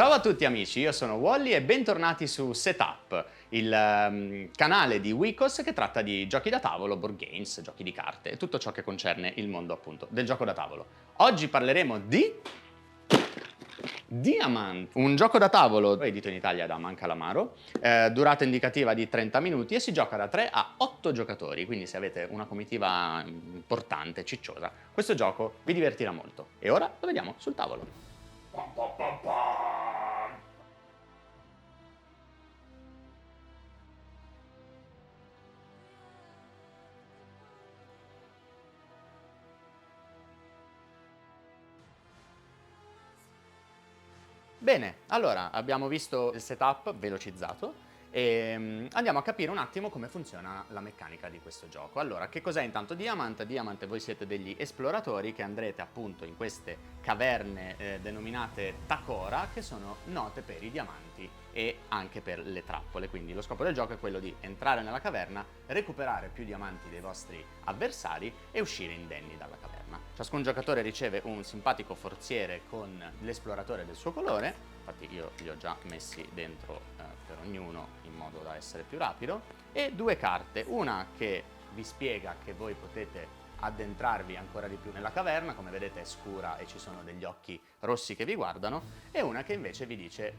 Ciao a tutti amici, io sono Wally e bentornati su Setup, il canale di Wikos che tratta di giochi da tavolo, board games, giochi di carte e tutto ciò che concerne il mondo appunto del gioco da tavolo. Oggi parleremo di Diamant, un gioco da tavolo edito in Italia da Man Calamaro, durata indicativa di 30 minuti e si gioca da 3 a 8 giocatori, quindi se avete una comitiva importante, cicciosa, questo gioco vi divertirà molto. E ora lo vediamo sul tavolo. Pam, pam, pam, pam. Bene, allora abbiamo visto il setup velocizzato e andiamo a capire un attimo come funziona la meccanica di questo gioco. Allora, che cos'è intanto Diamant? Diamant, voi siete degli esploratori che andrete appunto in queste caverne denominate Takora, che sono note per i diamanti e anche per le trappole. Quindi lo scopo del gioco è quello di entrare nella caverna, recuperare più diamanti dei vostri avversari e uscire indenni dalla caverna. Ciascun giocatore riceve un simpatico forziere con l'esploratore del suo colore, infatti io li ho già messi dentro per ognuno in modo da essere più rapido, e due carte, una che vi spiega che voi potete addentrarvi ancora di più nella caverna, come vedete è scura e ci sono degli occhi rossi che vi guardano, e una che invece vi dice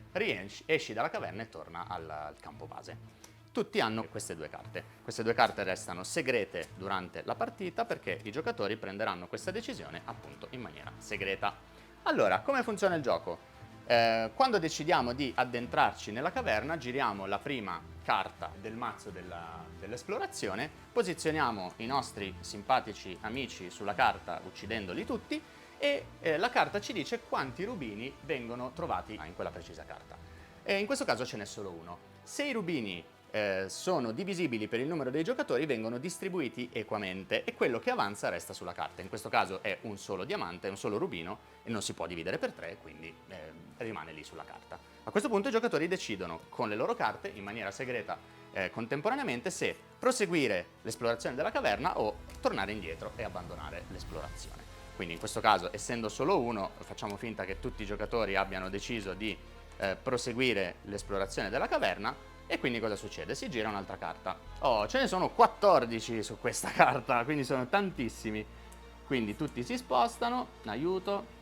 esci dalla caverna e torna al campo base. Tutti hanno queste due carte. Queste due carte restano segrete durante la partita perché i giocatori prenderanno questa decisione appunto in maniera segreta. Allora, come funziona il gioco? Quando decidiamo di addentrarci nella caverna, giriamo la prima carta del mazzo dell'esplorazione, posizioniamo i nostri simpatici amici sulla carta uccidendoli tutti e la carta ci dice quanti rubini vengono trovati in quella precisa carta. In questo caso ce n'è solo uno. Se i rubini sono divisibili per il numero dei giocatori, vengono distribuiti equamente e quello che avanza resta sulla carta. In questo caso è un solo diamante, un solo rubino e non si può dividere per tre, quindi rimane lì sulla carta. A questo punto i giocatori decidono con le loro carte, in maniera segreta contemporaneamente, se proseguire l'esplorazione della caverna o tornare indietro e abbandonare l'esplorazione. Quindi in questo caso, essendo solo uno, facciamo finta che tutti i giocatori abbiano deciso di proseguire l'esplorazione della caverna. E quindi cosa succede? Si gira un'altra carta. Oh, ce ne sono 14 su questa carta, quindi sono tantissimi. Quindi tutti si spostano, aiuto,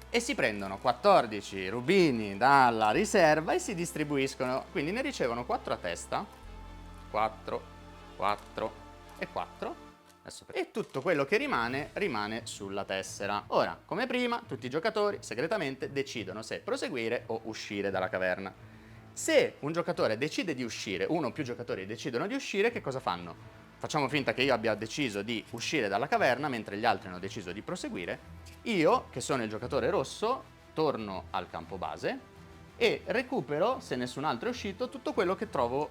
e si prendono 14 rubini dalla riserva e si distribuiscono. Quindi ne ricevono 4 a testa. 4, 4 e 4. E tutto quello che rimane sulla tessera. Ora, come prima, tutti i giocatori segretamente decidono se proseguire o uscire dalla caverna. Se un giocatore decide di uscire, uno o più giocatori decidono di uscire, che cosa fanno? Facciamo finta che io abbia deciso di uscire dalla caverna mentre gli altri hanno deciso di proseguire. Io, che sono il giocatore rosso, torno al campo base e recupero, se nessun altro è uscito, tutto quello che trovo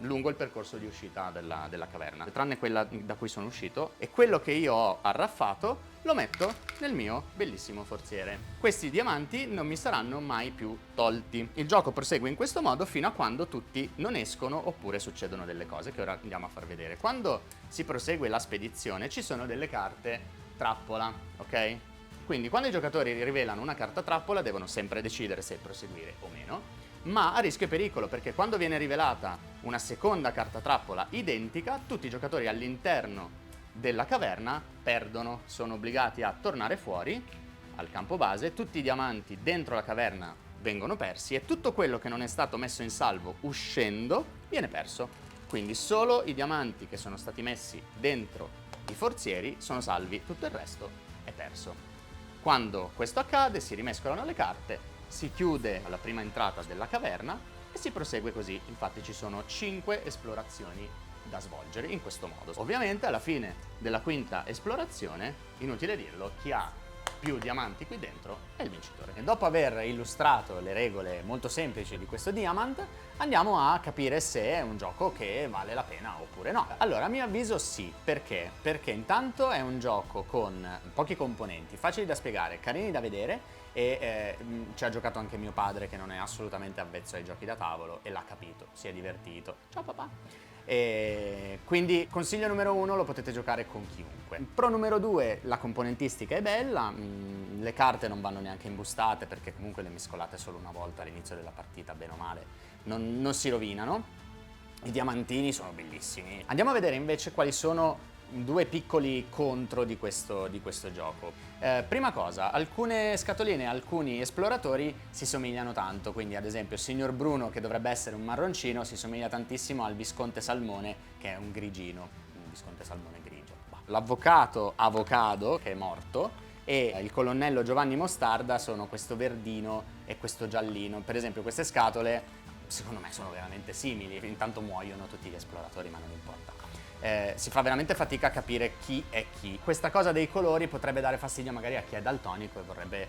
lungo il percorso di uscita della caverna, tranne quella da cui sono uscito, e quello che io ho arraffato lo metto nel mio bellissimo forziere. Questi diamanti non mi saranno mai più tolti. Il gioco prosegue in questo modo fino a quando tutti non escono oppure succedono delle cose che ora andiamo a far vedere. Quando si prosegue la spedizione ci sono delle carte trappola, ok? Quindi quando i giocatori rivelano una carta trappola devono sempre decidere se proseguire o meno, ma a rischio e pericolo, perché quando viene rivelata una seconda carta trappola identica, tutti i giocatori all'interno della caverna perdono, sono obbligati a tornare fuori al campo base, tutti i diamanti dentro la caverna vengono persi e tutto quello che non è stato messo in salvo uscendo viene perso. Quindi solo i diamanti che sono stati messi dentro i forzieri sono salvi, tutto il resto è perso. Quando questo accade si rimescolano le carte, si chiude alla prima entrata della caverna e si prosegue così. Infatti ci sono 5 esplorazioni da svolgere in questo modo. Ovviamente alla fine della quinta esplorazione, inutile dirlo, chi ha più diamanti qui dentro è il vincitore. E dopo aver illustrato le regole molto semplici di questo Diamant, andiamo a capire se è un gioco che vale la pena oppure no. Allora, a mio avviso sì. Perché? Perché intanto è un gioco con pochi componenti, facili da spiegare, carini da vedere e ci ha giocato anche mio padre, che non è assolutamente avvezzo ai giochi da tavolo, e l'ha capito, si è divertito. Ciao papà! E quindi consiglio numero 1, lo potete giocare con chiunque. Pro numero 2, la componentistica è bella, le carte non vanno neanche imbustate perché comunque le mescolate solo una volta all'inizio della partita, bene o male, non si rovinano. I diamantini sono bellissimi. Andiamo a vedere invece quali sono due piccoli contro di questo gioco. Prima cosa, alcune scatoline, alcuni esploratori si somigliano tanto, quindi ad esempio il signor Bruno, che dovrebbe essere un marroncino, si somiglia tantissimo al visconte Salmone, che è un grigino, un visconte Salmone grigio. L'avvocato Avocado, che è morto, e il colonnello Giovanni Mostarda sono questo verdino e questo giallino. Per esempio queste scatole secondo me sono veramente simili, intanto muoiono tutti gli esploratori, ma non importa. Si fa veramente fatica a capire chi è chi. Questa cosa dei colori potrebbe dare fastidio magari a chi è daltonico e vorrebbe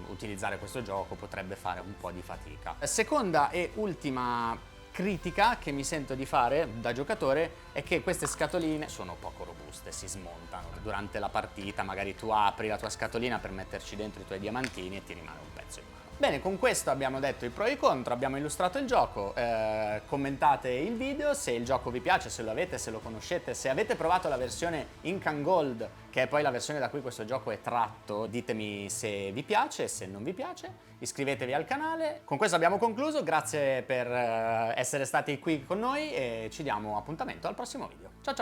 utilizzare questo gioco, potrebbe fare un po' di fatica. Seconda e ultima critica che mi sento di fare da giocatore è che queste scatoline sono poco robuste, si smontano durante la partita, magari tu apri la tua scatolina per metterci dentro i tuoi diamantini e ti rimane un pezzo in mano. Bene, con questo abbiamo detto i pro e i contro, abbiamo illustrato il gioco, commentate il video se il gioco vi piace, se lo avete, se lo conoscete, se avete provato la versione Ink and Gold, che è poi la versione da cui questo gioco è tratto, ditemi se vi piace, se non vi piace, iscrivetevi al canale. Con questo abbiamo concluso, grazie per essere stati qui con noi e ci diamo appuntamento al prossimo video. Ciao ciao!